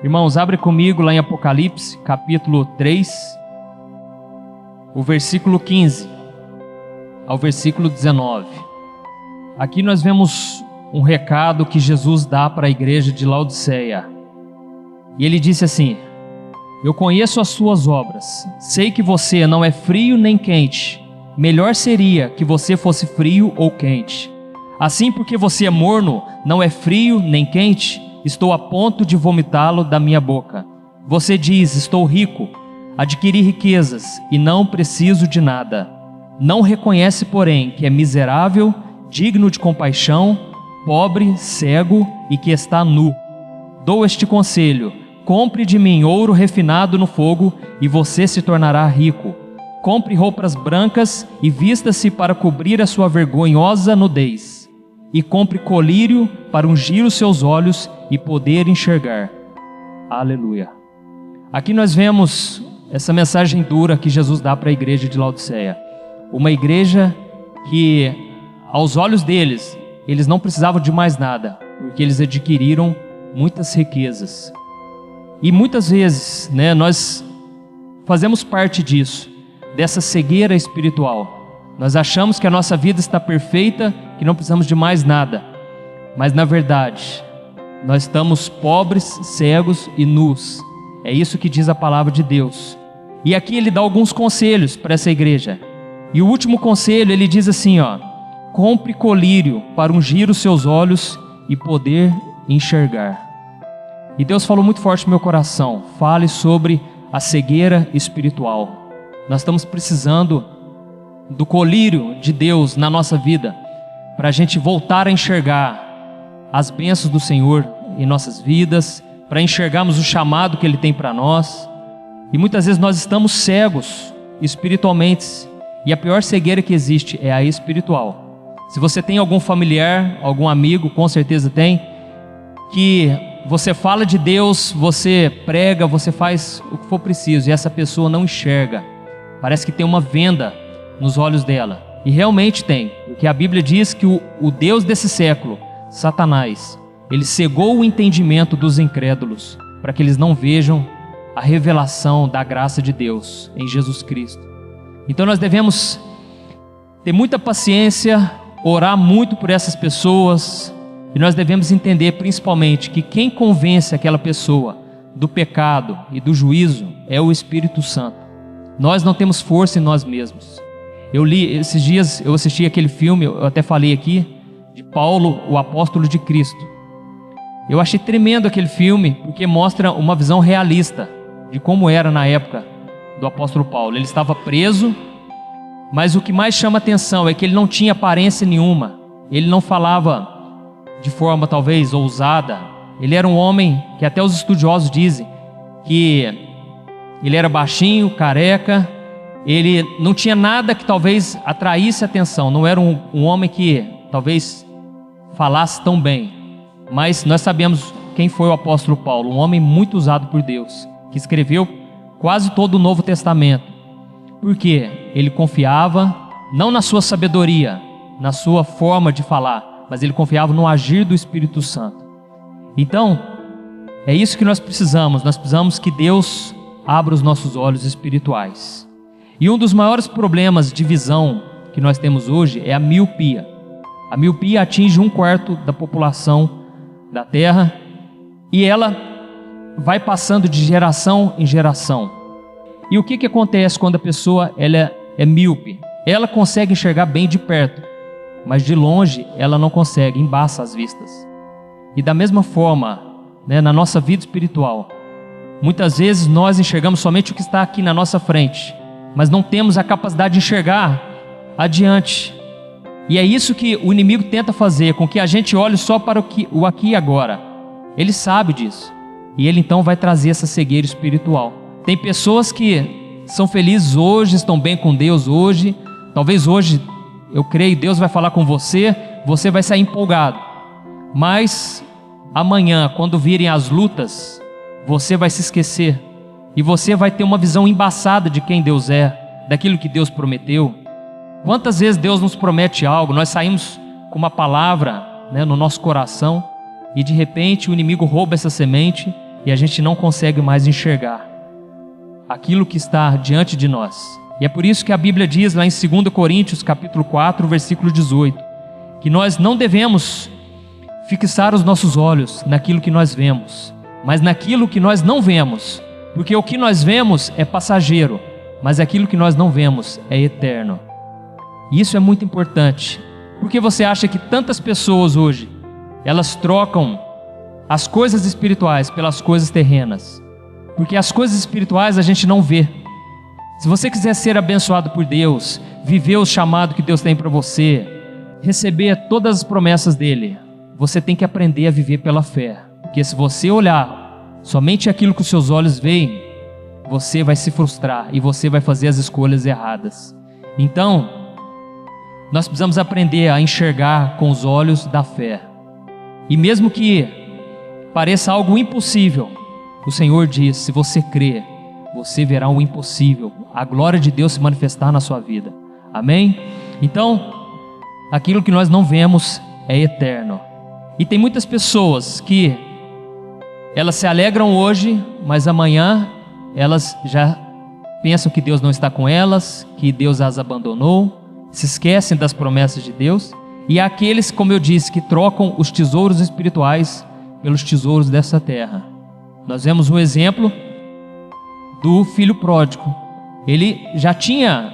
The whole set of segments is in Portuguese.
Irmãos, abre comigo lá em Apocalipse, capítulo 3, o versículo 15 ao versículo 19. Aqui nós vemos um recado que Jesus dá para a igreja de Laodiceia. E ele disse assim: eu conheço as suas obras, sei que você não é frio nem quente. Melhor seria que você fosse frio ou quente. Assim, porque você é morno, não é frio nem quente, estou a ponto de vomitá-lo da minha boca. Você diz: estou rico, adquiri riquezas e não preciso de nada. Não reconhece, porém, que é miserável, digno de compaixão, pobre, cego e que está nu. Dou este conselho: compre de mim ouro refinado no fogo e você se tornará rico. Compre roupas brancas e vista-se para cobrir a sua vergonhosa nudez. E compre colírio para ungir os seus olhos e poder enxergar. Aleluia. Aqui nós vemos essa mensagem dura que Jesus dá para a igreja de Laodiceia. Uma igreja que, aos olhos deles, eles não precisavam de mais nada, porque eles adquiriram muitas riquezas. E muitas vezes, nós fazemos parte disso, dessa cegueira espiritual. Nós achamos que a nossa vida está perfeita, que não precisamos de mais nada. Mas na verdade, nós estamos pobres, cegos e nus. É isso que diz a palavra de Deus. E aqui ele dá alguns conselhos para essa igreja. E o último conselho, ele diz assim, compre colírio para ungir os seus olhos e poder enxergar. E Deus falou muito forte no meu coração: fale sobre a cegueira espiritual. Nós estamos precisando do colírio de Deus na nossa vida, para a gente voltar a enxergar as bênçãos do Senhor em nossas vidas, para enxergarmos o chamado que Ele tem para nós. E muitas vezes nós estamos cegos espiritualmente, e a pior cegueira que existe é a espiritual. Se você tem algum familiar, algum amigo, com certeza tem, que você fala de Deus, você prega, você faz o que for preciso, e essa pessoa não enxerga. Parece que tem uma venda nos olhos dela. E realmente tem, porque a Bíblia diz que o Deus desse século, Satanás, ele cegou o entendimento dos incrédulos, para que eles não vejam a revelação da graça de Deus em Jesus Cristo. Então nós devemos ter muita paciência, orar muito por essas pessoas, e nós devemos entender principalmente que quem convence aquela pessoa do pecado e do juízo é o Espírito Santo. Nós não temos força em nós mesmos. Esses dias eu assisti aquele filme, eu até falei aqui, de Paulo, o apóstolo de Cristo. Eu achei tremendo aquele filme, porque mostra uma visão realista de como era na época do apóstolo Paulo. Ele estava preso, mas o que mais chama atenção é que ele não tinha aparência nenhuma. Ele não falava de forma talvez ousada. Ele era um homem que até os estudiosos dizem que ele era baixinho, careca. Ele não tinha nada que talvez atraísse atenção. Não era um homem que talvez falasse tão bem. Mas nós sabemos quem foi o apóstolo Paulo. Um homem muito usado por Deus, que escreveu quase todo o Novo Testamento. Porque ele confiava não na sua sabedoria, na sua forma de falar, mas ele confiava no agir do Espírito Santo. Então, é isso que nós precisamos. Nós precisamos que Deus abra os nossos olhos espirituais. E um dos maiores problemas de visão que nós temos hoje é a miopia. A miopia atinge 1/4 da população da Terra, e ela vai passando de geração em geração. E o que acontece quando a pessoa ela é míope? Ela consegue enxergar bem de perto, mas de longe ela não consegue, embaça as vistas. E da mesma forma, na nossa vida espiritual, muitas vezes nós enxergamos somente o que está aqui na nossa frente, mas não temos a capacidade de enxergar adiante. E é isso que o inimigo tenta fazer, com que a gente olhe só para o aqui e agora. Ele sabe disso, e ele então vai trazer essa cegueira espiritual. Tem pessoas que são felizes hoje, estão bem com Deus hoje. Talvez hoje, eu creio, Deus vai falar com você, você vai sair empolgado. Mas amanhã, quando virem as lutas, você vai se esquecer. E você vai ter uma visão embaçada de quem Deus é, daquilo que Deus prometeu. Quantas vezes Deus nos promete algo, nós saímos com uma palavra no nosso coração, e de repente o inimigo rouba essa semente e a gente não consegue mais enxergar aquilo que está diante de nós. E é por isso que a Bíblia diz lá em 2 Coríntios capítulo 4, versículo 18, que nós não devemos fixar os nossos olhos naquilo que nós vemos, mas naquilo que nós não vemos, porque o que nós vemos é passageiro, mas aquilo que nós não vemos é eterno. E isso é muito importante. Porque você acha que tantas pessoas hoje, elas trocam as coisas espirituais pelas coisas terrenas? Porque as coisas espirituais a gente não vê. Se você quiser ser abençoado por Deus, viver o chamado que Deus tem para você, receber todas as promessas dele, você tem que aprender a viver pela fé. Porque se você olhar somente aquilo que os seus olhos veem, você vai se frustrar e você vai fazer as escolhas erradas. Então, nós precisamos aprender a enxergar com os olhos da fé. E mesmo que pareça algo impossível, o Senhor diz, se você crer, você verá o impossível, a glória de Deus se manifestar na sua vida. Amém? Então, aquilo que nós não vemos é eterno. E tem muitas pessoas que elas se alegram hoje, mas amanhã elas já pensam que Deus não está com elas, que Deus as abandonou, se esquecem das promessas de Deus. E há aqueles, como eu disse, que trocam os tesouros espirituais pelos tesouros dessa terra. Nós vemos um exemplo do filho pródigo. Ele já tinha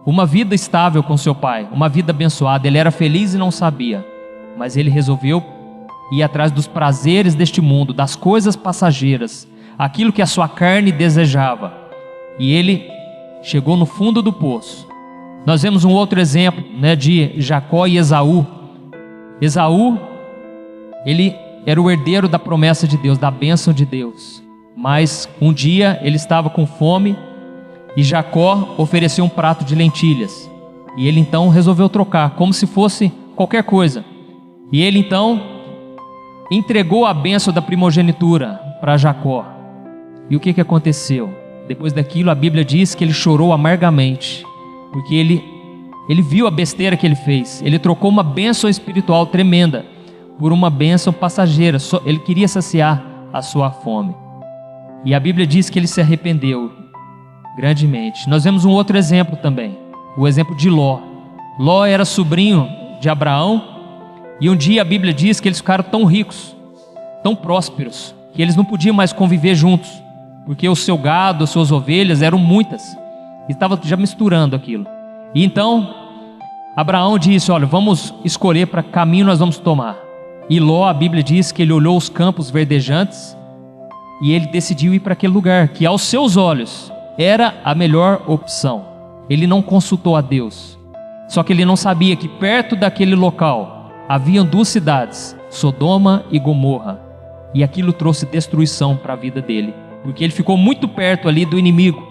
uma vida estável com seu pai, uma vida abençoada, ele era feliz e não sabia, mas ele resolveu ir atrás dos prazeres deste mundo, das coisas passageiras, aquilo que a sua carne desejava, e ele chegou no fundo do poço. Nós vemos um outro exemplo, de Jacó e Esaú. Esaú, ele era o herdeiro da promessa de Deus, da bênção de Deus, mas um dia ele estava com fome e Jacó ofereceu um prato de lentilhas, e ele então resolveu trocar, como se fosse qualquer coisa, e ele então entregou a bênção da primogenitura para Jacó. E o que aconteceu? Depois daquilo, a Bíblia diz que ele chorou amargamente, porque ele viu a besteira que ele fez. Ele trocou uma bênção espiritual tremenda por uma bênção passageira. Ele queria saciar a sua fome, e a Bíblia diz que ele se arrependeu grandemente. Nós vemos um outro exemplo também, o exemplo de Ló. Ló era sobrinho de Abraão, e um dia a Bíblia diz que eles ficaram tão ricos, tão prósperos, que eles não podiam mais conviver juntos, porque o seu gado, as suas ovelhas eram muitas, e estava já misturando aquilo. E então Abraão disse, olha, vamos escolher para que caminho nós vamos tomar. E Ló, a Bíblia diz que ele olhou os campos verdejantes, e ele decidiu ir para aquele lugar, que aos seus olhos era a melhor opção. Ele não consultou a Deus, só que ele não sabia que perto daquele local haviam duas cidades, Sodoma e Gomorra, e aquilo trouxe destruição para a vida dele, porque ele ficou muito perto ali do inimigo,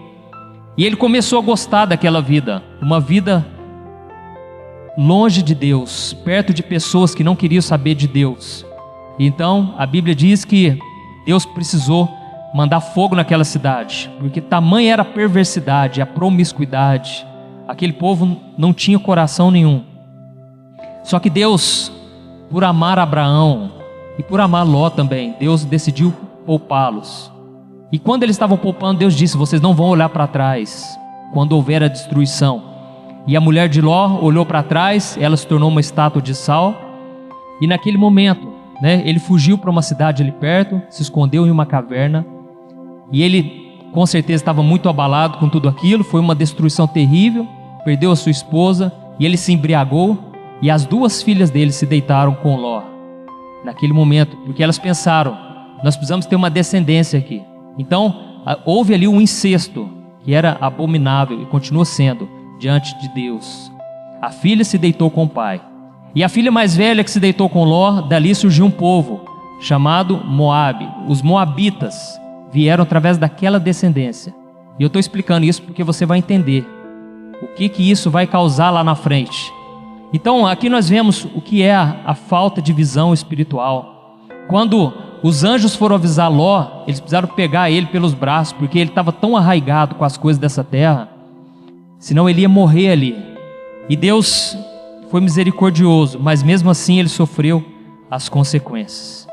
e ele começou a gostar daquela vida, uma vida longe de Deus, perto de pessoas que não queriam saber de Deus. Então a Bíblia diz que Deus precisou mandar fogo naquela cidade, porque tamanha era a perversidade, a promiscuidade, aquele povo não tinha coração nenhum. Só que Deus, por amar Abraão e por amar Ló também, Deus decidiu poupá-los. E quando eles estavam poupando, Deus disse, vocês não vão olhar para trás quando houver a destruição. E a mulher de Ló olhou para trás, ela se tornou uma estátua de sal, e naquele momento, ele fugiu para uma cidade ali perto, se escondeu em uma caverna, e ele com certeza estava muito abalado com tudo aquilo, foi uma destruição terrível, perdeu a sua esposa, e ele se embriagou, e as duas filhas dele se deitaram com Ló, naquele momento, porque elas pensaram, nós precisamos ter uma descendência aqui. Então houve ali um incesto, que era abominável, e continua sendo, diante de Deus. A filha se deitou com o pai, e a filha mais velha que se deitou com Ló, dali surgiu um povo, chamado Moabe. Os moabitas vieram através daquela descendência, e eu estou explicando isso porque você vai entender o que isso vai causar lá na frente. Então aqui nós vemos o que é a falta de visão espiritual. Quando os anjos foram avisar Ló, eles precisaram pegar ele pelos braços, porque ele estava tão arraigado com as coisas dessa terra, senão ele ia morrer ali. E Deus foi misericordioso, mas mesmo assim ele sofreu as consequências.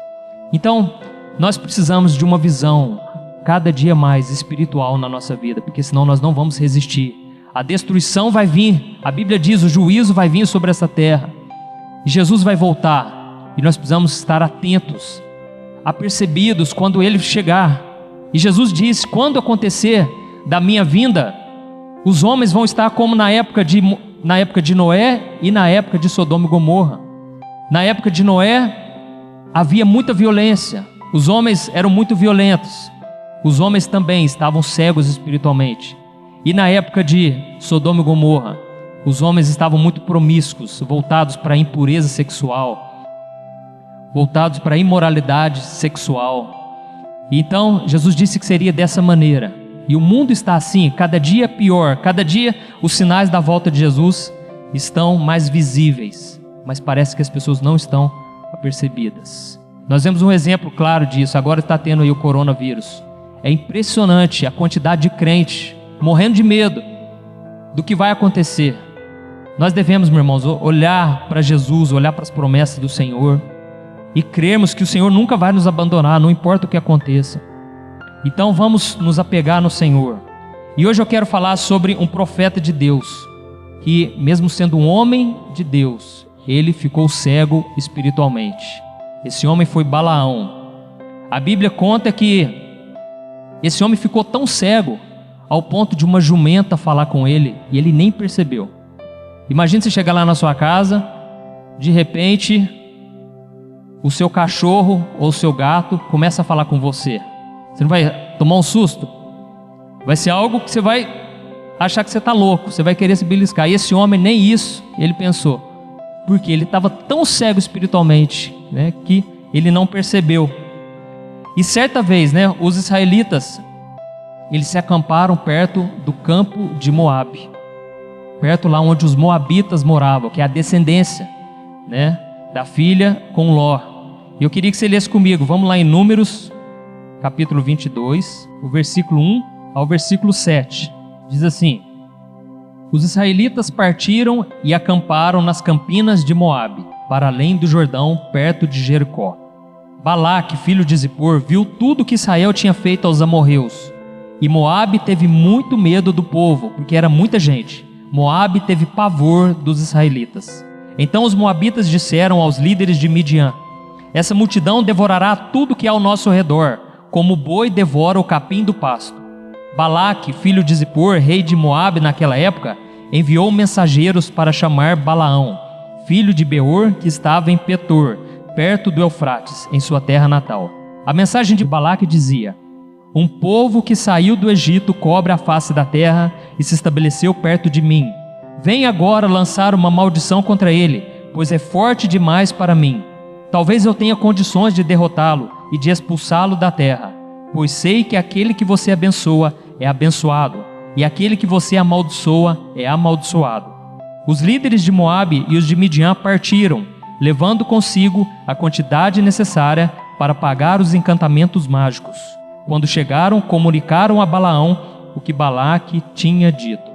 Então nós precisamos de uma visão cada dia mais espiritual na nossa vida, porque senão nós não vamos resistir. A destruição vai vir, a Bíblia diz, o juízo vai vir sobre essa terra, e Jesus vai voltar, e nós precisamos estar atentos, apercebidos quando Ele chegar. E Jesus disse, quando acontecer da minha vinda, os homens vão estar como na época de Noé e na época de Sodoma e Gomorra. Na época de Noé havia muita violência, os homens eram muito violentos, os homens também estavam cegos espiritualmente. E na época de Sodoma e Gomorra, os homens estavam muito promíscuos, voltados para a impureza sexual, voltados para a imoralidade sexual. Então Jesus disse que seria dessa maneira, e o mundo está assim, cada dia pior, cada dia os sinais da volta de Jesus estão mais visíveis, mas parece que as pessoas não estão apercebidas. Nós vemos um exemplo claro disso, agora está tendo aí o coronavírus. É impressionante a quantidade de crente morrendo de medo do que vai acontecer. Nós devemos, meus irmãos, olhar para Jesus, olhar para as promessas do Senhor e crermos que o Senhor nunca vai nos abandonar, não importa o que aconteça. Então vamos nos apegar no Senhor. E hoje eu quero falar sobre um profeta de Deus, que mesmo sendo um homem de Deus, ele ficou cego espiritualmente. Esse homem foi Balaão. A Bíblia conta que esse homem ficou tão cego ao ponto de uma jumenta falar com ele e ele nem percebeu. Imagina você chegar lá na sua casa, de repente o seu cachorro ou o seu gato começa a falar com você. Você não vai tomar um susto? Vai ser algo que você vai achar que você está louco, você vai querer se beliscar. E esse homem nem isso ele pensou, porque ele estava tão cego espiritualmente, né, que ele não percebeu. E certa vez, né, os israelitas, eles se acamparam perto do campo de Moabe, perto lá onde os moabitas moravam, que é a descendência, né, da filha com Ló. E eu queria que você lesse comigo, vamos lá em Números, capítulo 22, o versículo 1 ao versículo 7. Diz assim: os israelitas partiram e acamparam nas campinas de Moabe, para além do Jordão, perto de Jericó. Balaque, filho de Zippor, viu tudo que Israel tinha feito aos amorreus. E Moabe teve muito medo do povo, porque era muita gente. Moabe teve pavor dos israelitas. Então os moabitas disseram aos líderes de Midian: essa multidão devorará tudo que há ao nosso redor, como o boi devora o capim do pasto. Balaque, filho de Zippor, rei de Moabe naquela época, enviou mensageiros para chamar Balaão, filho de Beor, que estava em Petor, perto do Eufrates, em sua terra natal. A mensagem de Balaque dizia: um povo que saiu do Egito cobre a face da terra e se estabeleceu perto de mim. Vem agora lançar uma maldição contra ele, pois é forte demais para mim. Talvez eu tenha condições de derrotá-lo e de expulsá-lo da terra, pois sei que aquele que você abençoa é abençoado, e aquele que você amaldiçoa é amaldiçoado. Os líderes de Moabe e os de Midian partiram, levando consigo a quantidade necessária para pagar os encantamentos mágicos. Quando chegaram, comunicaram a Balaão o que Balaque tinha dito.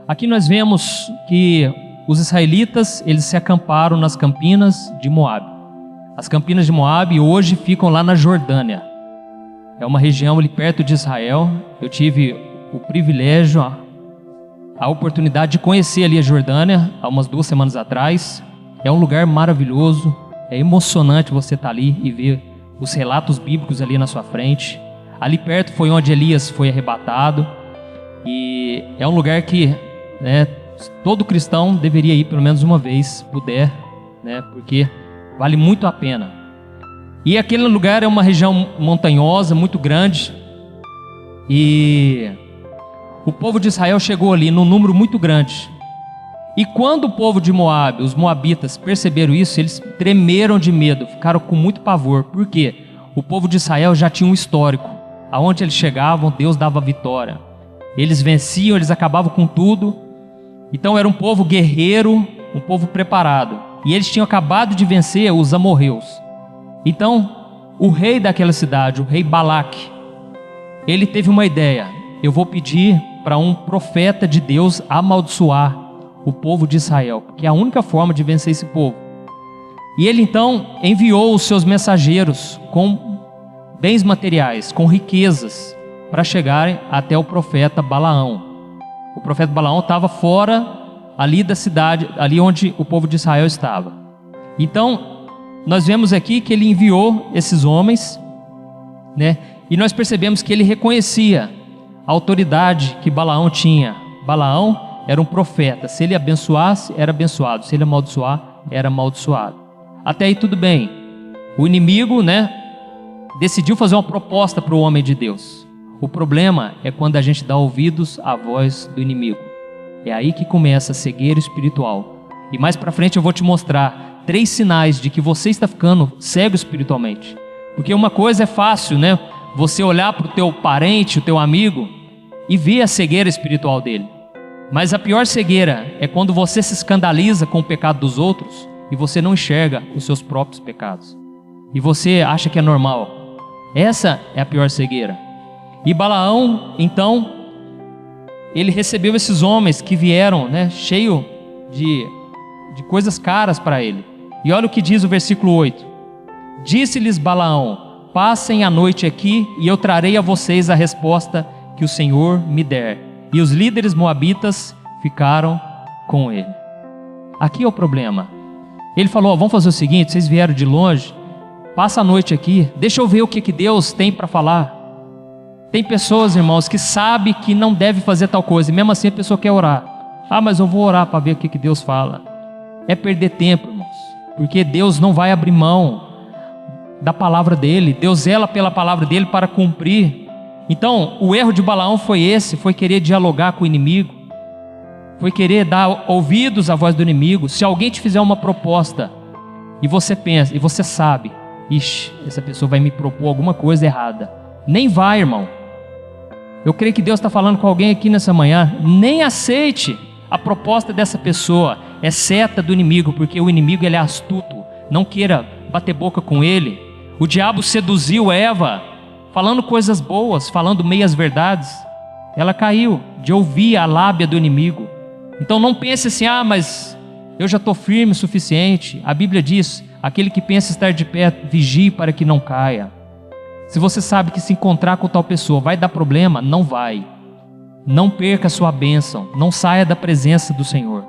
Aqui nós vemos que os israelitas, eles se acamparam nas campinas de Moabe. As campinas de Moabe hoje ficam lá na Jordânia. É uma região ali perto de Israel. Eu tive o privilégio, a oportunidade de conhecer ali a Jordânia há umas 2 semanas atrás. É um lugar maravilhoso, é emocionante você estar ali e ver os relatos bíblicos ali na sua frente. Ali perto foi onde Elias foi arrebatado, e é um lugar que, né, todo cristão deveria ir pelo menos uma vez, puder, né, porque vale muito a pena. E aquele lugar é uma região montanhosa, muito grande, e o povo de Israel chegou ali num número muito grande. E quando o povo de Moabe, os moabitas, perceberam isso, eles tremeram de medo, ficaram com muito pavor. Por quê? O povo de Israel já tinha um histórico. Aonde eles chegavam, Deus dava vitória. Eles venciam, eles acabavam com tudo. Então era um povo guerreiro, um povo preparado. E eles tinham acabado de vencer os amorreus. Então, o rei daquela cidade, o rei Balaque, ele teve uma ideia: eu vou pedir para um profeta de Deus amaldiçoar o povo de Israel, porque é a única forma de vencer esse povo. E ele então enviou os seus mensageiros com bens materiais, com riquezas, para chegarem até o profeta Balaão. O profeta Balaão estava fora ali da cidade, ali onde o povo de Israel estava. Então, nós vemos aqui que ele enviou esses homens, né? E nós percebemos que ele reconhecia a autoridade que Balaão tinha. Balaão era um profeta, se ele abençoasse, era abençoado, se ele amaldiçoar, era amaldiçoado. Até aí tudo bem. O inimigo, né, decidiu fazer uma proposta para o homem de Deus. O problema é quando a gente dá ouvidos à voz do inimigo. É aí que começa a cegueira espiritual. E mais para frente eu vou te mostrar 3 sinais de que você está ficando cego espiritualmente. Porque uma coisa é fácil, né? Você olhar para o teu parente, o teu amigo, e ver a cegueira espiritual dele. Mas a pior cegueira é quando você se escandaliza com o pecado dos outros e você não enxerga os seus próprios pecados. E você acha que é normal. Essa é a pior cegueira. E Balaão, então, ele recebeu esses homens que vieram, né, cheio de coisas caras para ele. E olha o que diz o versículo 8. Disse-lhes Balaão: passem a noite aqui e eu trarei a vocês a resposta que o Senhor me der. E os líderes moabitas ficaram com ele. Aqui é o problema. Ele falou: vamos fazer o seguinte, vocês vieram de longe, passa a noite aqui, deixa eu ver o que Deus tem para falar. Tem pessoas, irmãos, que sabem que não deve fazer tal coisa, e mesmo assim a pessoa quer orar. Ah, mas eu vou orar para ver o que Deus fala. É perder tempo, irmãos, porque Deus não vai abrir mão da palavra dele. Deus zela pela palavra dele para cumprir. Então, o erro de Balaão foi esse, foi querer dialogar com o inimigo, foi querer dar ouvidos à voz do inimigo. Se alguém te fizer uma proposta, e você pensa, e você sabe, ixi, essa pessoa vai me propor alguma coisa errada, nem vai, irmão. Eu creio que Deus está falando com alguém aqui nessa manhã, nem aceite a proposta dessa pessoa, é seta do inimigo, porque o inimigo ele é astuto, não queira bater boca com ele. O diabo seduziu Eva, falando coisas boas, falando meias verdades. Ela caiu de ouvir a lábia do inimigo. Então não pense assim: ah, mas eu já estou firme o suficiente. A Bíblia diz: aquele que pensa estar de pé, vigie para que não caia. Se você sabe que se encontrar com tal pessoa vai dar problema, não vai. Não perca a sua bênção, não saia da presença do Senhor.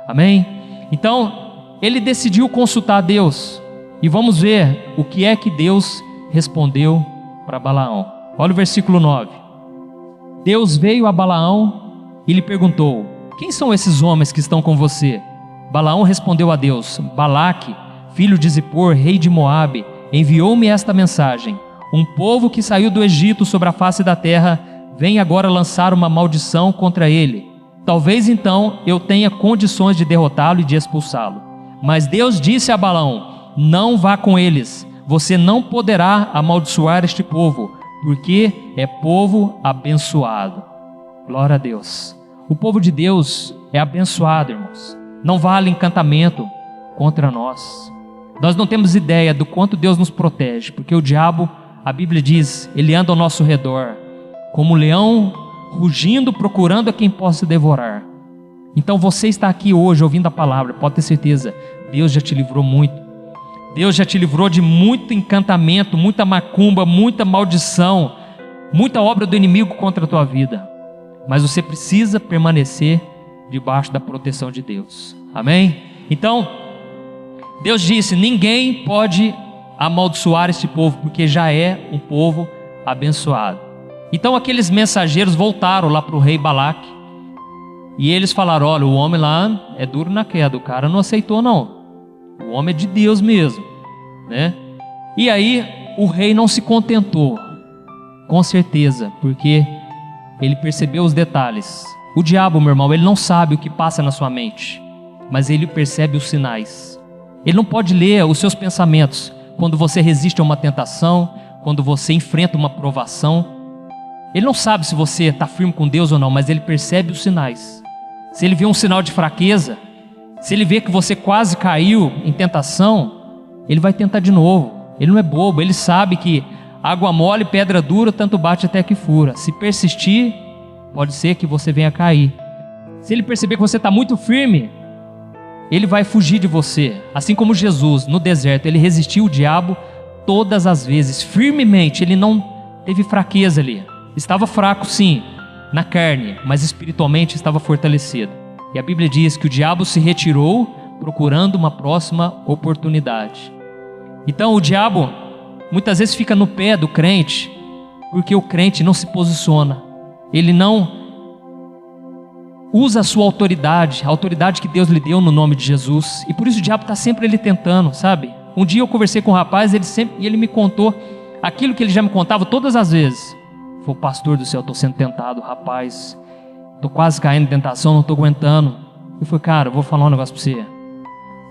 Amém? Então, ele decidiu consultar a Deus. E vamos ver o que é que Deus respondeu para Balaão. Olha o versículo 9. Deus veio a Balaão e lhe perguntou: quem são esses homens que estão com você? Balaão respondeu a Deus: Balaque, filho de Zippor, rei de Moabe, enviou-me esta mensagem: um povo que saiu do Egito sobre a face da terra vem agora lançar uma maldição contra ele. Talvez então eu tenha condições de derrotá-lo e de expulsá-lo. Mas Deus disse a Balaão: não vá com eles. Você não poderá amaldiçoar este povo, porque é povo abençoado. Glória a Deus. O povo de Deus é abençoado, irmãos. Não vale encantamento contra nós. Nós não temos ideia do quanto Deus nos protege, porque o diabo, a Bíblia diz, ele anda ao nosso redor, como um leão rugindo, procurando a quem possa devorar. Então você está aqui hoje ouvindo a palavra, pode ter certeza, Deus já te livrou muito. Deus já te livrou de muito encantamento, muita macumba, muita maldição, muita obra do inimigo contra a tua vida. Mas você precisa permanecer debaixo da proteção de Deus. Amém? Então, Deus disse: ninguém pode amaldiçoar este povo, porque já é um povo abençoado. Então aqueles mensageiros voltaram lá para o rei Balaque, e eles falaram: olha, o homem lá é duro na queda, o cara não aceitou não. O homem é de Deus mesmo, né? E aí o rei não se contentou, com certeza, porque ele percebeu os detalhes. O diabo, meu irmão, ele não sabe o que passa na sua mente, mas ele percebe os sinais. Ele não pode ler os seus pensamentos quando você resiste a uma tentação, quando você enfrenta uma provação. Ele não sabe se você está firme com Deus ou não, mas ele percebe os sinais. Se ele vê um sinal de fraqueza, se ele vê que você quase caiu em tentação, ele vai tentar de novo. Ele não é bobo, ele sabe que água mole, pedra dura, tanto bate até que fura. Se persistir, pode ser que você venha cair. Se ele perceber que você está muito firme, ele vai fugir de você. Assim como Jesus, no deserto, ele resistiu o diabo todas as vezes, firmemente. Ele não teve fraqueza ali. Estava fraco, sim, na carne, mas espiritualmente estava fortalecido. E a Bíblia diz que o diabo se retirou procurando uma próxima oportunidade. Então o diabo muitas vezes fica no pé do crente, porque o crente não se posiciona. Ele não usa a sua autoridade, a autoridade que Deus lhe deu no nome de Jesus. E por isso o diabo está sempre ele tentando, sabe? Um dia eu conversei com um rapaz, ele me contou aquilo que ele já me contava todas as vezes. Falei, pastor do céu, estou sendo tentado, rapaz. Estou quase caindo em tentação, não estou aguentando. Eu falei, cara, eu vou falar um negócio para você.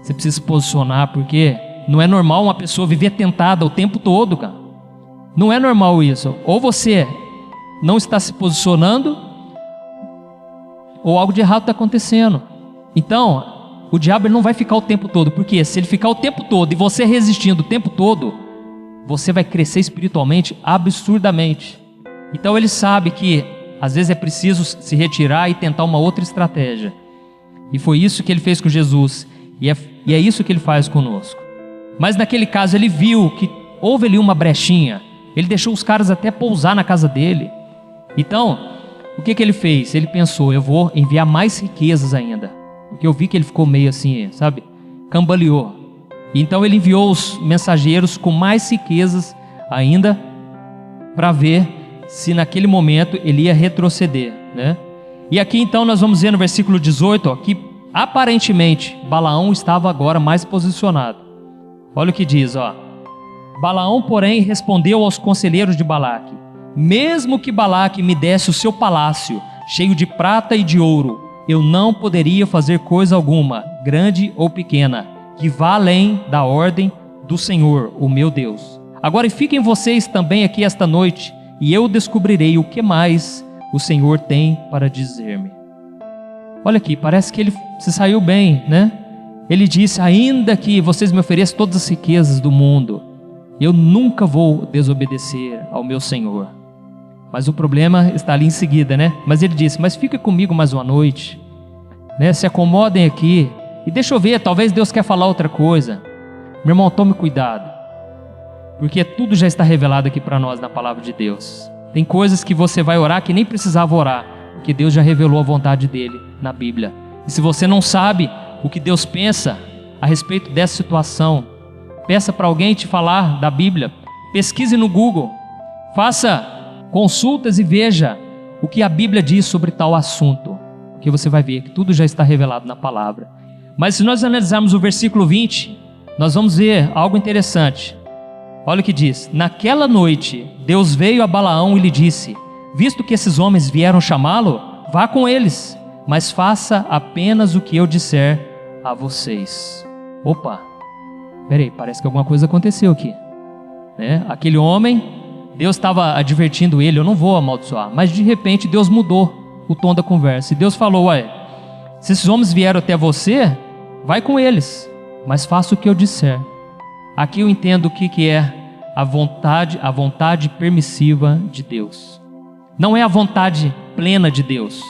Você precisa se posicionar, porque não é normal uma pessoa viver tentada o tempo todo, cara. Não é normal isso. Ou você não está se posicionando, ou algo de errado está acontecendo. Então, o diabo ele não vai ficar o tempo todo, porque se ele ficar o tempo todo e você resistindo o tempo todo, você vai crescer espiritualmente absurdamente. Então ele sabe que às vezes é preciso se retirar e tentar uma outra estratégia. E foi isso que ele fez com Jesus, e é isso que ele faz conosco. Mas naquele caso ele viu que houve ali uma brechinha, ele deixou os caras até pousar na casa dele. Então, o que ele fez? Ele pensou, eu vou enviar mais riquezas ainda, porque eu vi que ele ficou meio assim, sabe, cambaleou. Então ele enviou os mensageiros com mais riquezas ainda, para ver se naquele momento ele ia retroceder, né? E aqui então nós vamos ver no versículo 18, ó, que aparentemente Balaão estava agora mais posicionado. Olha o que diz, ó. Balaão, porém, respondeu aos conselheiros de Balaque: mesmo que Balaque me desse o seu palácio, cheio de prata e de ouro, eu não poderia fazer coisa alguma, grande ou pequena, que vá além da ordem do Senhor, o meu Deus. Agora fiquem vocês também aqui esta noite, e eu descobrirei o que mais o Senhor tem para dizer-me. Olha aqui, parece que ele se saiu bem, né? Ele disse, ainda que vocês me ofereçam todas as riquezas do mundo, eu nunca vou desobedecer ao meu Senhor. Mas o problema está ali em seguida, né? Mas ele disse, mas fica comigo mais uma noite, né? Se acomodem aqui, e deixa eu ver, talvez Deus quer falar outra coisa. Meu irmão, tome cuidado, porque tudo já está revelado aqui para nós na palavra de Deus. Tem coisas que você vai orar que nem precisava orar, porque Deus já revelou a vontade dele na Bíblia. E se você não sabe o que Deus pensa a respeito dessa situação, peça para alguém te falar da Bíblia, pesquise no Google, faça consultas e veja o que a Bíblia diz sobre tal assunto, porque você vai ver que tudo já está revelado na palavra. Mas se nós analisarmos o versículo 20, nós vamos ver algo interessante. Olha o que diz, naquela noite Deus veio a Balaão e lhe disse, visto que esses homens vieram chamá-lo, vá com eles, mas faça apenas o que eu disser a vocês. Opa, peraí, parece que alguma coisa aconteceu aqui, né? Aquele homem, Deus estava advertindo ele, eu não vou amaldiçoar, mas de repente Deus mudou o tom da conversa, e Deus falou, se esses homens vieram até você, vai com eles, mas faça o que eu disser. Aqui eu entendo o que é a vontade permissiva de Deus. Não é a vontade plena de Deus.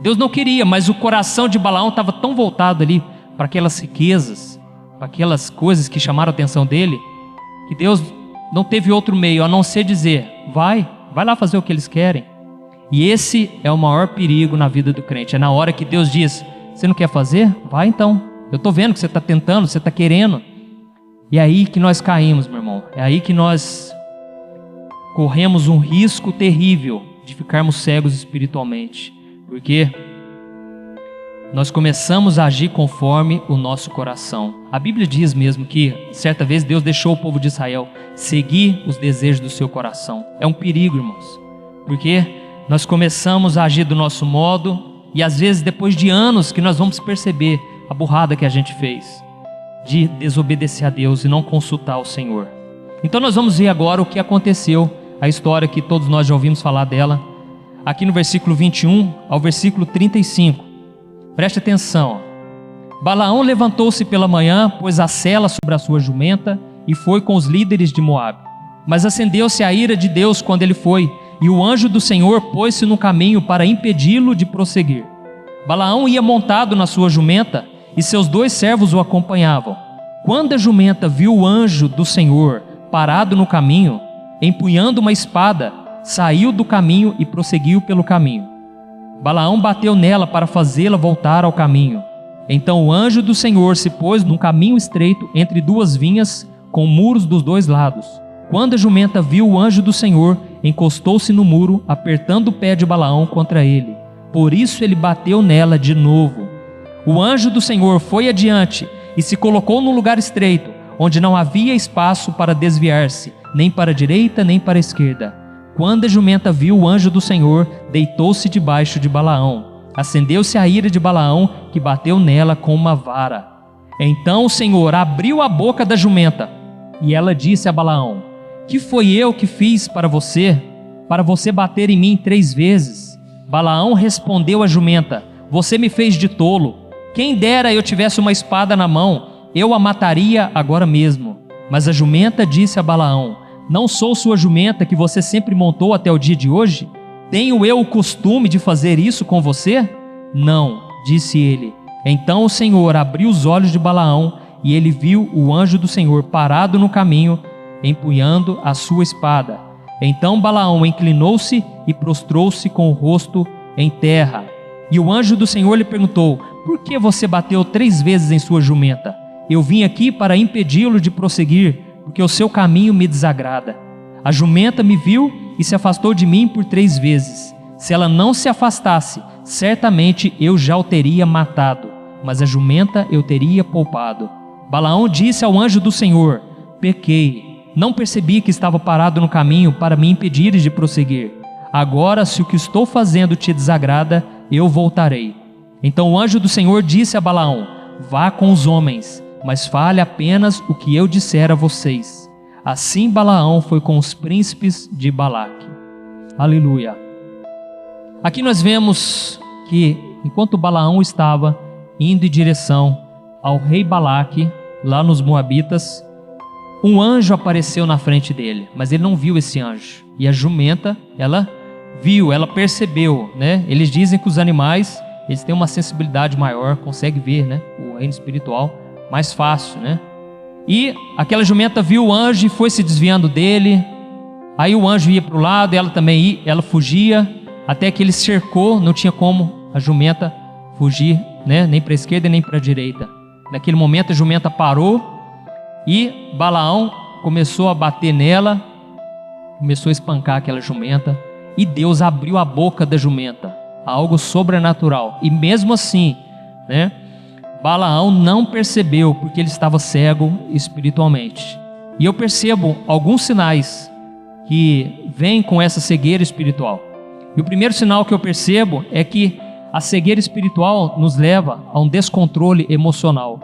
Deus não queria, mas o coração de Balaão estava tão voltado ali para aquelas riquezas, para aquelas coisas que chamaram a atenção dele, que Deus não teve outro meio a não ser dizer, vai lá fazer o que eles querem. E esse é o maior perigo na vida do crente, é na hora que Deus diz, você não quer fazer? Vai então, eu estou vendo que você está tentando, você está querendo. E é aí que nós caímos, meu irmão, é aí que nós corremos um risco terrível de ficarmos cegos espiritualmente, porque nós começamos a agir conforme o nosso coração. A Bíblia diz mesmo que certa vez Deus deixou o povo de Israel seguir os desejos do seu coração. É um perigo, irmãos, porque nós começamos a agir do nosso modo e às vezes depois de anos que nós vamos perceber a burrada que a gente fez de desobedecer a Deus e não consultar o Senhor. Então nós vamos ver agora o que aconteceu, a história que todos nós já ouvimos falar dela, aqui no versículo 21 ao versículo 35. Preste atenção. Balaão levantou-se pela manhã, pôs a sela sobre a sua jumenta e foi com os líderes de Moabe. Mas acendeu-se a ira de Deus quando ele foi, e o anjo do Senhor pôs-se no caminho para impedi-lo de prosseguir. Balaão ia montado na sua jumenta, e seus 2 servos o acompanhavam. Quando a jumenta viu o anjo do Senhor parado no caminho, empunhando uma espada, saiu do caminho e prosseguiu pelo caminho. Balaão bateu nela para fazê-la voltar ao caminho. Então o anjo do Senhor se pôs num caminho estreito entre duas vinhas, com muros dos dois lados. Quando a jumenta viu o anjo do Senhor, encostou-se no muro, apertando o pé de Balaão contra ele. Por isso ele bateu nela de novo. O anjo do Senhor foi adiante e se colocou num lugar estreito, onde não havia espaço para desviar-se, nem para a direita nem para a esquerda. Quando a jumenta viu o anjo do Senhor, deitou-se debaixo de Balaão. Acendeu-se a ira de Balaão, que bateu nela com uma vara. Então o Senhor abriu a boca da jumenta, e ela disse a Balaão: que foi eu que fiz para você bater em mim 3 vezes? Balaão respondeu à jumenta: você me fez de tolo. Quem dera eu tivesse uma espada na mão, eu a mataria agora mesmo. Mas a jumenta disse a Balaão: não sou sua jumenta que você sempre montou até o dia de hoje? Tenho eu o costume de fazer isso com você? Não, disse ele. Então o Senhor abriu os olhos de Balaão, e ele viu o anjo do Senhor parado no caminho, empunhando a sua espada. Então Balaão inclinou-se e prostrou-se com o rosto em terra. E o anjo do Senhor lhe perguntou: por que você bateu 3 vezes em sua jumenta? Eu vim aqui para impedi-lo de prosseguir, porque o seu caminho me desagrada. A jumenta me viu e se afastou de mim por 3 vezes. Se ela não se afastasse, certamente eu já o teria matado, mas a jumenta eu teria poupado. Balaão disse ao anjo do Senhor: pequei, não percebi que estava parado no caminho para me impedir de prosseguir. Agora, se o que estou fazendo te desagrada, eu voltarei. Então o anjo do Senhor disse a Balaão: vá com os homens, mas fale apenas o que eu disser a vocês. Assim Balaão foi com os príncipes de Balaque. Aleluia. Aqui nós vemos que enquanto Balaão estava indo em direção ao rei Balaque, lá nos Moabitas, um anjo apareceu na frente dele, mas ele não viu esse anjo. E a jumenta, ela viu, ela percebeu, né? Eles dizem que os animais, eles têm uma sensibilidade maior, conseguem ver, né? O reino espiritual mais fácil, né? E aquela jumenta viu o anjo e foi se desviando dele. Aí o anjo ia para o lado, ela também ia, ela fugia, até que ele cercou, não tinha como a jumenta fugir, né? Nem para a esquerda nem para a direita. Naquele momento a jumenta parou e Balaão começou a bater nela, começou a espancar aquela jumenta, e Deus abriu a boca da jumenta, algo sobrenatural. E mesmo assim, né, Balaão não percebeu, porque ele estava cego espiritualmente. E eu percebo alguns sinais que vêm com essa cegueira espiritual. E o primeiro sinal que eu percebo é que a cegueira espiritual nos leva a um descontrole emocional.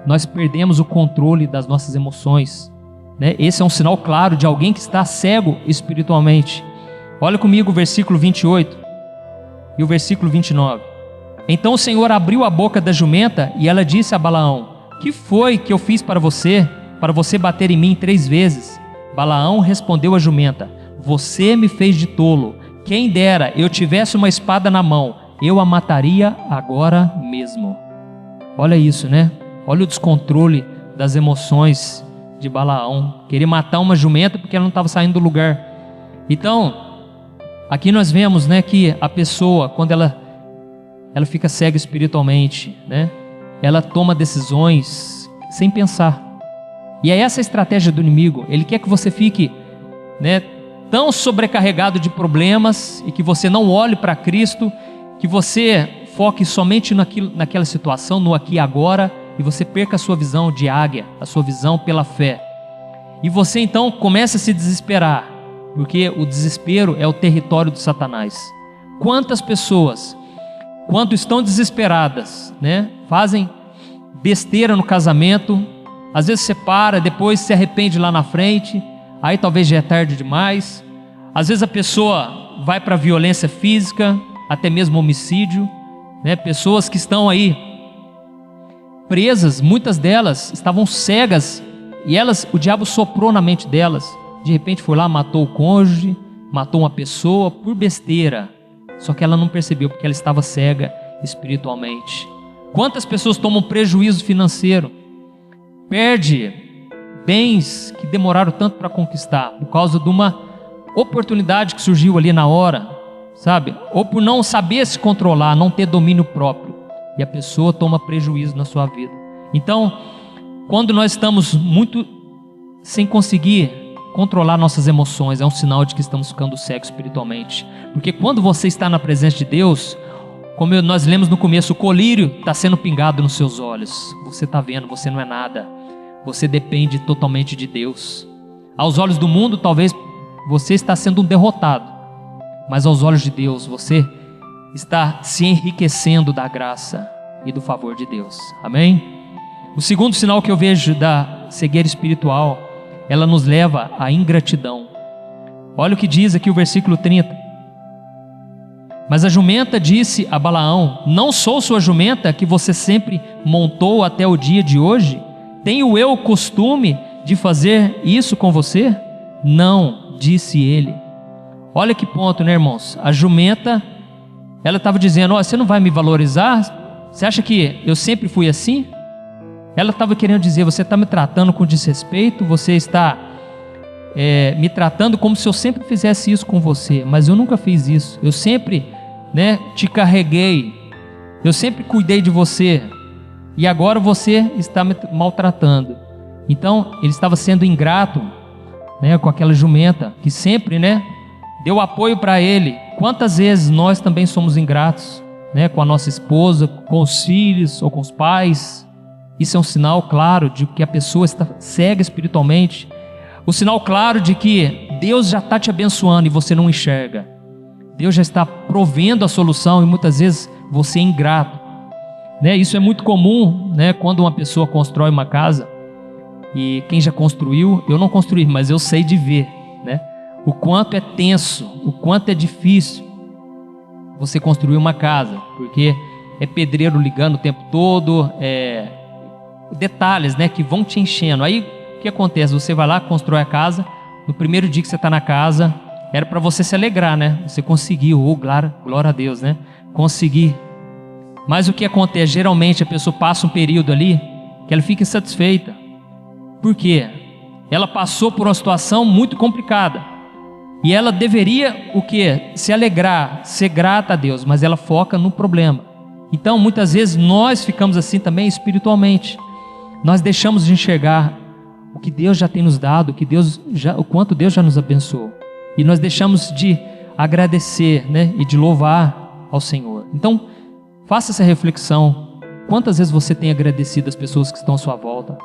Nós perdemos o controle das nossas emoções, né? Esse é um sinal claro de alguém que está cego espiritualmente. Olha comigo o versículo 28 e o versículo 29. Então o Senhor abriu a boca da jumenta e ela disse a Balaão: que foi que eu fiz para você bater em mim 3 vezes? Balaão respondeu à jumenta: você me fez de tolo. Quem dera eu tivesse uma espada na mão, eu a mataria agora mesmo. Olha isso, né? Olha o descontrole das emoções de Balaão. Queria matar uma jumenta porque ela não estava saindo do lugar. Então, aqui nós vemos, né, que a pessoa, quando ela fica cega espiritualmente, né, ela toma decisões sem pensar. E é essa a estratégia do inimigo. Ele quer que você fique, né, tão sobrecarregado de problemas e que você não olhe para Cristo, que você foque somente naquela situação, no aqui e agora, e você perca a sua visão de águia, a sua visão pela fé. E você então começa a se desesperar, porque o desespero é o território de Satanás. Quantas pessoas, quando estão desesperadas, né, fazem besteira no casamento, às vezes separa, depois se arrepende lá na frente, aí talvez já é tarde demais. Às vezes a pessoa vai para a violência física, até mesmo homicídio, né? Pessoas que estão aí presas, muitas delas estavam cegas, e o diabo soprou na mente delas, de repente foi lá, matou o cônjuge, matou uma pessoa por besteira, só que ela não percebeu, porque ela estava cega espiritualmente. Quantas pessoas tomam prejuízo financeiro, perde bens que demoraram tanto para conquistar, por causa de uma oportunidade que surgiu ali na hora, sabe? Ou por não saber se controlar, não ter domínio próprio, e a pessoa toma prejuízo na sua vida. Então, quando nós estamos muito sem conseguir controlar nossas emoções, é um sinal de que estamos ficando cegos espiritualmente. Porque quando você está na presença de Deus, como nós lemos no começo, o colírio está sendo pingado nos seus olhos. Você está vendo, você não é nada. Você depende totalmente de Deus. Aos olhos do mundo, talvez você está sendo um derrotado, mas aos olhos de Deus, você está se enriquecendo da graça e do favor de Deus. Amém? O segundo sinal que eu vejo da cegueira espiritual, ela nos leva à ingratidão. Olha o que diz aqui o versículo 30. Mas a jumenta disse a Balaão: não sou sua jumenta que você sempre montou até o dia de hoje? Tenho eu o costume de fazer isso com você? Não, disse ele. Olha que ponto, né, irmãos? A jumenta, ela estava dizendo: você não vai me valorizar? Você acha que eu sempre fui assim? Ela estava querendo dizer: você está me tratando com desrespeito, você está me tratando como se eu sempre fizesse isso com você, mas eu nunca fiz isso. Eu sempre, te carreguei, eu sempre cuidei de você, e agora você está me maltratando. Então ele estava sendo ingrato, com aquela jumenta que sempre, deu apoio para ele. Quantas vezes nós também somos ingratos, com a nossa esposa, com os filhos ou com os pais? Isso é um sinal claro de que a pessoa está cega espiritualmente. O sinal claro de que Deus já está te abençoando e você não enxerga. Deus já está provendo a solução e muitas vezes você é ingrato. Isso é muito comum, quando uma pessoa constrói uma casa. E quem já construiu, eu não construí, mas eu sei de ver, o quanto é tenso, o quanto é difícil você construir uma casa, porque é pedreiro ligando o tempo todo, detalhes, que vão te enchendo. Aí o que acontece? Você vai lá, constrói a casa. No primeiro dia que você está na casa, era para você se alegrar, você conseguiu, glória a Deus, conseguir. Mas o que acontece? Geralmente a pessoa passa um período ali que ela fica insatisfeita. Por quê? Ela passou por uma situação muito complicada e ela deveria o quê? Se alegrar, ser grata a Deus, mas ela foca no problema. Então muitas vezes nós ficamos assim também espiritualmente. Nós deixamos de enxergar o que Deus já tem nos dado, o quanto Deus já nos abençoou, e nós deixamos de agradecer, e de louvar ao Senhor. Então faça essa reflexão. Quantas vezes você tem agradecido as pessoas que estão à sua volta?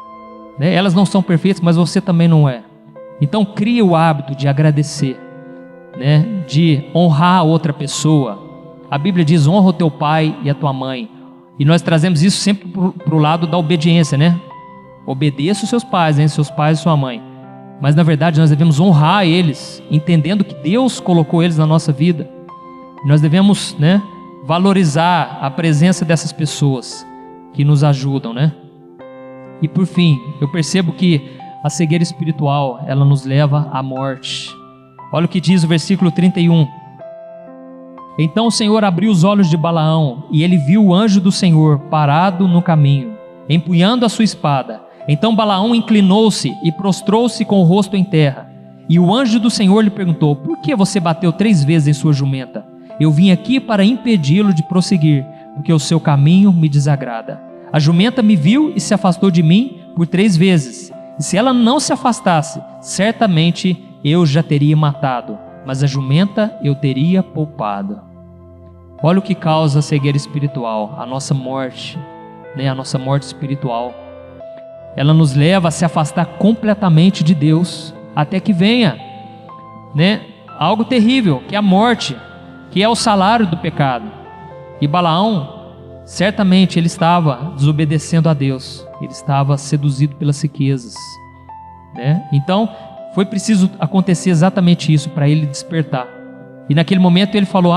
Elas não são perfeitas, mas você também não é. Então crie o hábito de agradecer, de honrar a outra pessoa. A Bíblia diz: honra o teu pai e a tua mãe. E nós trazemos isso sempre para o lado da obediência, Obedeça os seus pais, seus pais e sua mãe. Mas na verdade nós devemos honrar eles, entendendo que Deus colocou eles na nossa vida. Nós devemos, valorizar a presença dessas pessoas que nos ajudam, E por fim, eu percebo que a cegueira espiritual, ela nos leva à morte. Olha o que diz o versículo 31. Então o Senhor abriu os olhos de Balaão, e ele viu o anjo do Senhor parado no caminho, empunhando a sua espada. Então Balaão inclinou-se e prostrou-se com o rosto em terra. E o anjo do Senhor lhe perguntou: por que você bateu 3 vezes em sua jumenta? Eu vim aqui para impedi-lo de prosseguir, porque o seu caminho me desagrada. A jumenta me viu e se afastou de mim por 3 vezes. E se ela não se afastasse, certamente eu já teria matado, mas a jumenta eu teria poupado. Olha o que causa a cegueira espiritual, a nossa morte, a nossa morte espiritual. Ela nos leva a se afastar completamente de Deus, até que venha, algo terrível, que é a morte, que é o salário do pecado. E Balaão, certamente ele estava desobedecendo a Deus, ele estava seduzido pelas riquezas, Então foi preciso acontecer exatamente isso para ele despertar. E naquele momento ele falou: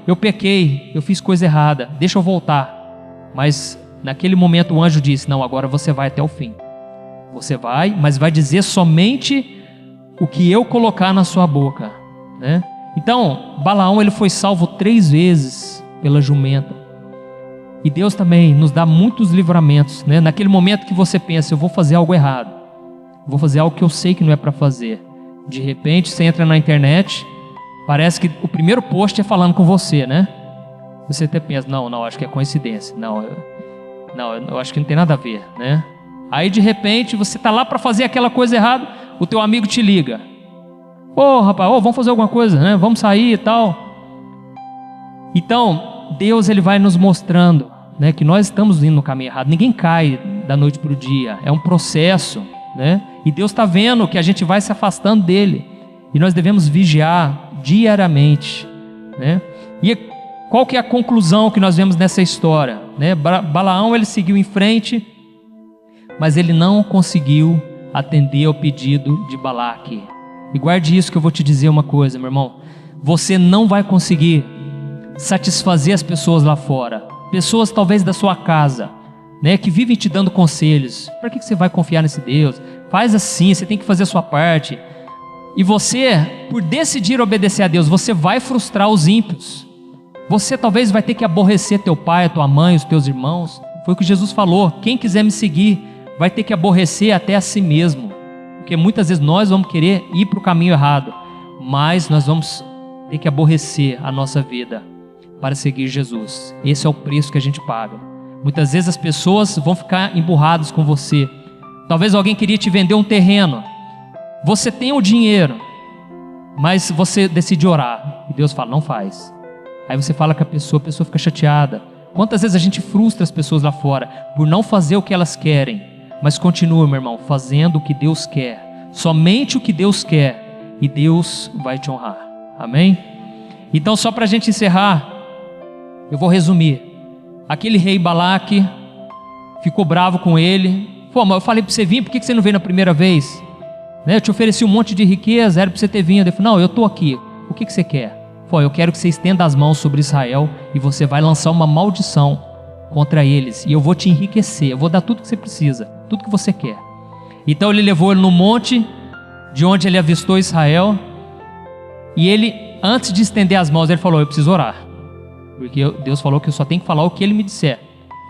eu pequei, eu fiz coisa errada, deixa eu voltar. Mas naquele momento o anjo disse: não, agora você vai até o fim. Você vai, mas vai dizer somente o que eu colocar na sua boca, Então Balaão, ele foi salvo 3 vezes pela jumenta. E Deus também nos dá muitos livramentos, Naquele momento que você pensa: eu vou fazer algo errado, vou fazer algo que eu sei que não é para fazer. De repente, você entra na internet, parece que o primeiro post é falando com você, né? Você até pensa, não, acho que é coincidência. Não, eu acho que não tem nada a ver, né? Aí, de repente, você está lá para fazer aquela coisa errada, o teu amigo te liga. Rapaz, vamos fazer alguma coisa, né? Vamos sair e tal. Então, Deus ele vai nos mostrando, né, que nós estamos indo no caminho errado. Ninguém cai da noite para o dia, é um processo, né? E Deus está vendo que a gente vai se afastando dele, e nós devemos vigiar diariamente, né? E qual que é a conclusão que nós vemos nessa história, né? Balaão ele seguiu em frente, mas ele não conseguiu atender ao pedido de Balaque. E guarde isso que eu vou te dizer uma coisa, meu irmão. Você não vai conseguir satisfazer as pessoas lá fora. Pessoas talvez da sua casa, né, que vivem te dando conselhos. Para que você vai confiar nesse Deus? Faz assim, você tem que fazer a sua parte. E você, por decidir obedecer a Deus, você vai frustrar os ímpios. Você talvez vai ter que aborrecer teu pai, a tua mãe, os teus irmãos. Foi o que Jesus falou. Quem quiser me seguir vai ter que aborrecer até a si mesmo. Porque muitas vezes nós vamos querer ir para o caminho errado, mas nós vamos ter que aborrecer a nossa vida para seguir Jesus. Esse é o preço que a gente paga. Muitas vezes as pessoas vão ficar emburradas com você. Talvez alguém queria te vender um terreno. Você tem o dinheiro, mas você decide orar. E Deus fala, não faz. Aí você fala com a pessoa fica chateada. Quantas vezes a gente frustra as pessoas lá fora por não fazer o que elas querem? Mas continua, meu irmão, fazendo o que Deus quer. Somente o que Deus quer. E Deus vai te honrar. Amém? Então, só para a gente encerrar, eu vou resumir. Aquele rei Balaque ficou bravo com ele. Pô, mas eu falei para você vir, por que você não veio na primeira vez? Né? Eu te ofereci um monte de riqueza, era para você ter vindo. Ele falou, não, eu estou aqui. O que você quer? Pô, eu quero que você estenda as mãos sobre Israel e você vai lançar uma maldição contra eles. E eu vou te enriquecer, eu vou dar tudo que você precisa, tudo que você quer. Então ele levou ele no monte, de onde ele avistou Israel. E ele, antes de estender as mãos, ele falou, eu preciso orar. Porque Deus falou que eu só tenho que falar o que ele me disser.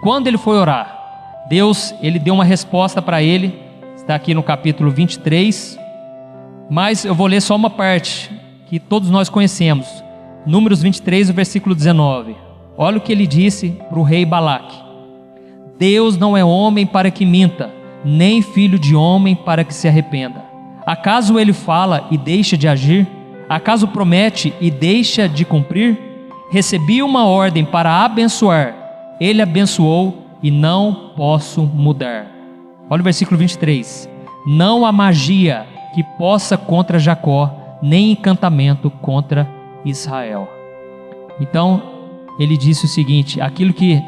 Quando ele foi orar, Deus, ele deu uma resposta para ele. Está aqui no capítulo 23. Mas eu vou ler só uma parte que todos nós conhecemos. Números 23, o versículo 19. Olha o que ele disse para o rei Balaque. Deus não é homem para que minta, nem filho de homem para que se arrependa. Acaso ele fala e deixa de agir? Acaso promete e deixa de cumprir? Recebi uma ordem para abençoar, ele abençoou e não posso mudar. Olha o versículo 23. Não há magia que possa contra Jacó, nem encantamento contra Israel. Então, ele disse o seguinte, aquilo que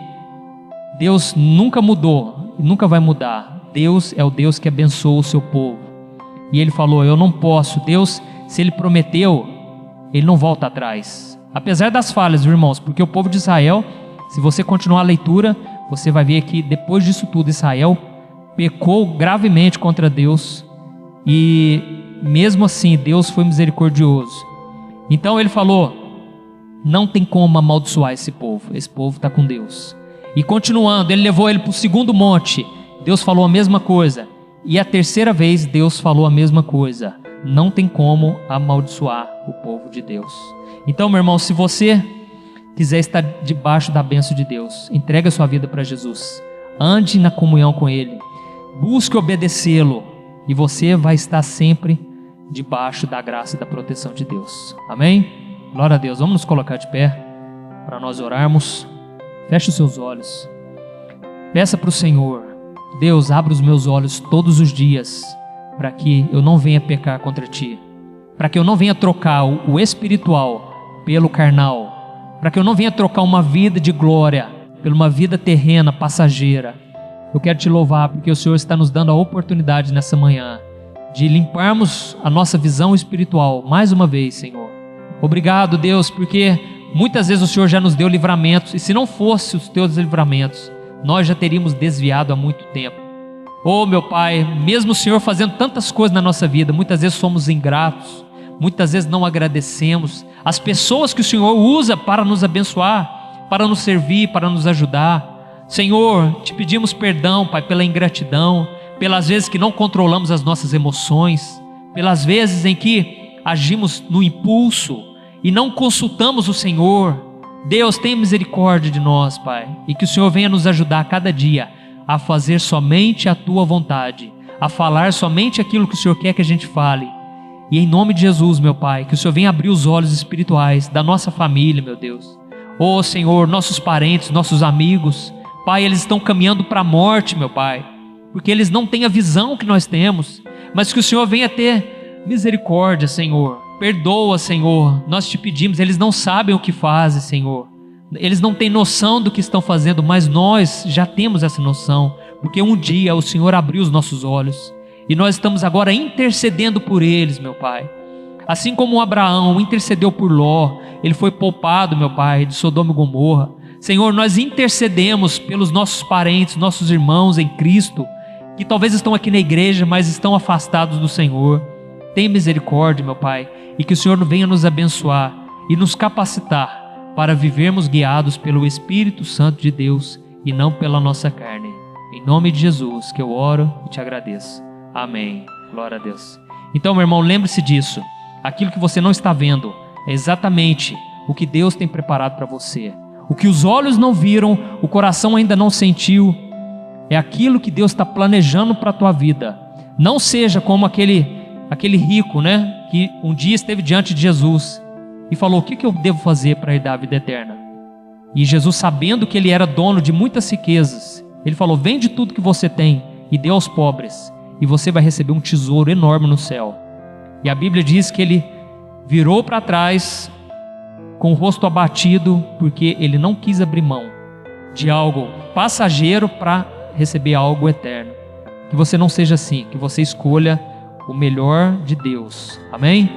Deus nunca mudou, nunca vai mudar. Deus é o Deus que abençoa o seu povo. E ele falou, eu não posso. Deus, se ele prometeu, ele não volta atrás. Apesar das falhas, irmãos, porque o povo de Israel, se você continuar a leitura, você vai ver que depois disso tudo, Israel pecou gravemente contra Deus. E mesmo assim, Deus foi misericordioso. Então ele falou, não tem como amaldiçoar esse povo está com Deus. E continuando, ele levou ele para o segundo monte, Deus falou a mesma coisa. E a terceira vez Deus falou a mesma coisa, não tem como amaldiçoar o povo de Deus. Então, meu irmão, se você quiser estar debaixo da bênção de Deus, entregue a sua vida para Jesus, ande na comunhão com Ele, busque obedecê-lo, e você vai estar sempre debaixo da graça e da proteção de Deus. Amém? Glória a Deus. Vamos nos colocar de pé para nós orarmos. Feche os seus olhos. Peça para o Senhor, Deus, abra os meus olhos todos os dias para que eu não venha pecar contra Ti, para que eu não venha trocar o espiritual pelo carnal, para que eu não venha trocar uma vida de glória por uma vida terrena, passageira. Eu quero Te louvar porque o Senhor está nos dando a oportunidade nessa manhã de limparmos a nossa visão espiritual mais uma vez, Senhor. Obrigado, Deus, porque muitas vezes o Senhor já nos deu livramentos, e se não fosse os Teus livramentos, nós já teríamos desviado há muito tempo. Oh, meu Pai, mesmo o Senhor fazendo tantas coisas na nossa vida, muitas vezes somos ingratos, muitas vezes não agradecemos as pessoas que o Senhor usa para nos abençoar, para nos servir, para nos ajudar. Senhor, Te pedimos perdão, Pai, pela ingratidão, pelas vezes que não controlamos as nossas emoções, pelas vezes em que agimos no impulso e não consultamos o Senhor. Deus, tem misericórdia de nós, Pai, e que o Senhor venha nos ajudar a cada dia a fazer somente a Tua vontade, a falar somente aquilo que o Senhor quer que a gente fale. E em nome de Jesus, meu Pai, que o Senhor venha abrir os olhos espirituais da nossa família, meu Deus. Oh Senhor, nossos parentes, nossos amigos, Pai, eles estão caminhando para a morte, meu Pai, porque eles não têm a visão que nós temos, mas que o Senhor venha ter misericórdia, Senhor. Perdoa, Senhor, nós te pedimos, eles não sabem o que fazem, Senhor. Eles não têm noção do que estão fazendo, mas nós já temos essa noção, porque um dia o Senhor abriu os nossos olhos, e nós estamos agora intercedendo por eles, meu Pai. Assim como Abraão intercedeu por Ló, ele foi poupado, meu Pai, de Sodoma e Gomorra. Senhor, nós intercedemos pelos nossos parentes, nossos irmãos em Cristo, que talvez estão aqui na igreja, mas estão afastados do Senhor. Tenha misericórdia, meu Pai, e que o Senhor venha nos abençoar e nos capacitar para vivermos guiados pelo Espírito Santo de Deus e não pela nossa carne. Em nome de Jesus que eu oro e te agradeço. Amém. Glória a Deus. Então, meu irmão, lembre-se disso. Aquilo que você não está vendo é exatamente o que Deus tem preparado para você. O que os olhos não viram, o coração ainda não sentiu, é aquilo que Deus está planejando para a tua vida. Não seja como aquele rico, né, que um dia esteve diante de Jesus e falou: o que eu devo fazer para herdar a vida eterna? E Jesus, sabendo que ele era dono de muitas riquezas, ele falou: vende tudo que você tem e dê aos pobres, e você vai receber um tesouro enorme no céu. E a Bíblia diz que ele virou para trás com o rosto abatido, porque ele não quis abrir mão de algo passageiro para receber algo eterno. Que você não seja assim, que você escolha o melhor de Deus. Amém?